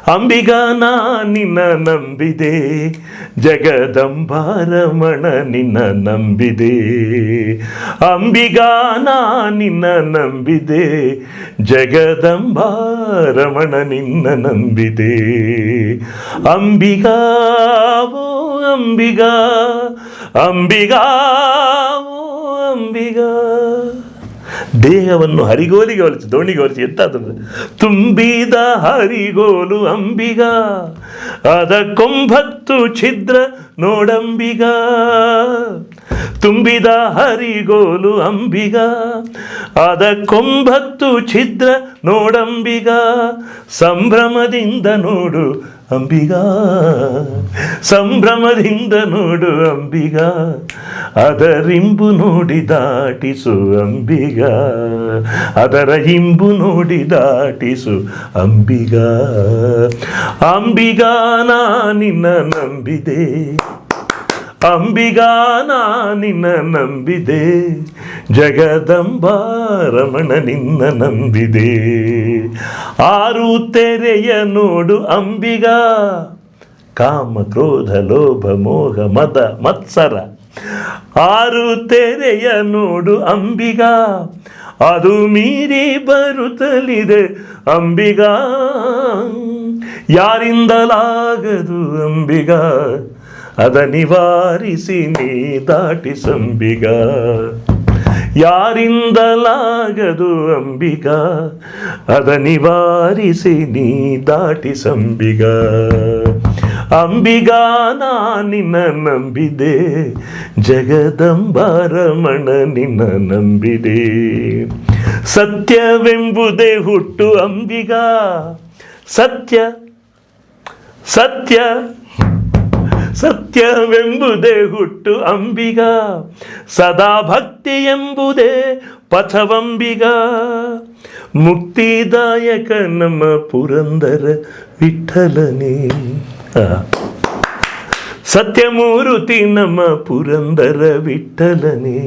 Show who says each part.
Speaker 1: ಅಂಬಿಗಾ ನಾ ನಿನ್ನ ನಂಬಿದೆ, ಜಗದಂಬಾರಮಣ ನಿನ್ನ ನಂಬಿದೆ. ಅಂಬಿಗಾ ನಾ ನಿನ್ನ ನಂಬಿದೆ, ಜಗದಂಬಾರಮಣ ನಿನ್ನ ನಂಬಿದೆ. ಅಂಬಿಗಾ ಓ ಅಂಬಿಗಾ, ಅಂಬಿಗಾ ಓ ಅಂಬಿಗಾ. ದೇಹವನ್ನು ಹರಿಗೋಲಿಗೆ ಹೋಲಿಸಿ, ದೋಣಿಗೆ ಹೋಲಿಸಿ ಎಂತಾದ್ರು ತುಂಬಿದ ಹರಿಗೋಲು ಅಂಬಿಗಾ, ಅದಕ್ಕೊಂಬತ್ತು ಛಿದ್ರ ನೋಡಂಬಿಗಾ. ತುಂಬಿದ ಹರಿಗೋಲು ಅಂಬಿಗಾ, ಅದಕ್ಕೊಂಬತ್ತು ಛಿದ್ರ ನೋಡಂಬಿಗಾ. ಸಂಭ್ರಮದಿಂದ ನೋಡು ಅಂಬಿಗಾ, ಸಂಭ್ರಮದಿಂದ ನೋಡು ಅಂಬಿಗಾ. ಅದರಿಂಬು ನೋಡಿ ದಾಟಿಸು ಅಂಬಿಗಾ, ಅದರ ಹಿಂಬು ನೋಡಿ ದಾಟಿಸು ಅಂಬಿಗಾ. ಅಂಬಿಗಾ ನಾ ನಿನ್ನ ನಂಬಿದೆ, ಅಂಬಿಗಾ ನಾ ನಿನ್ನ ನಂಬಿದೆ, ಜಗದಂಬಾರಮಣ ನಿನ್ನ ನಂಬಿದೆ. ಆರು ತೆರೆಯ ನೋಡು ಅಂಬಿಗಾ, ಕಾಮ ಕ್ರೋಧ ಲೋಭ ಮೋಹ ಮದ ಮತ್ಸರ. ಆರು ತೆರೆಯ ನೋಡು ಅಂಬಿಗಾ, ಅದು ಮೀರಿ ಬರುತ್ತಲಿದೆ ಅಂಬಿಗಾ. ಯಾರಿಂದಲಾಗದು ಅಂಬಿಗಾ, ಅದ ನಿವಾರಿಸಿ ನೀ ದಾಟಿಸಂಬಿಗಾ. ಯಾರಿಂದಲಾಗದು ಅಂಬಿಗಾ, ಅದ ನಿವಾರಿಸಿ ನೀ ದಾಟಿಸಂಬಿಗಾ. ಅಂಬಿಗಾ ನಾ ನಿನ್ನ ನಂಬಿದೆ, ಜಗದಂಬಾರಮಣ ನಿನ್ನ ನಂಬಿದೆ. ಸತ್ಯವೆಂಬುದೇ ಹುಟ್ಟು ಅಂಬಿಗಾ, ಸತ್ಯ ಸತ್ಯ ಸತ್ಯವೆಂಬುದೇ ಹುಟ್ಟು ಅಂಬಿಗಾ. ಸದಾ ಭಕ್ತಿ ಎಂಬುದೇ ಪಥವಂಬಿಗಾ. ಮುಕ್ತಿದಾಯಕ ನಮ್ಮ ಪುರಂದರ ವಿಠಲನೇ. ಸತ್ಯಮೂರ್ತಿ ನಮ್ಮ ಪುರಂದರ ವಿಠಲನೇ.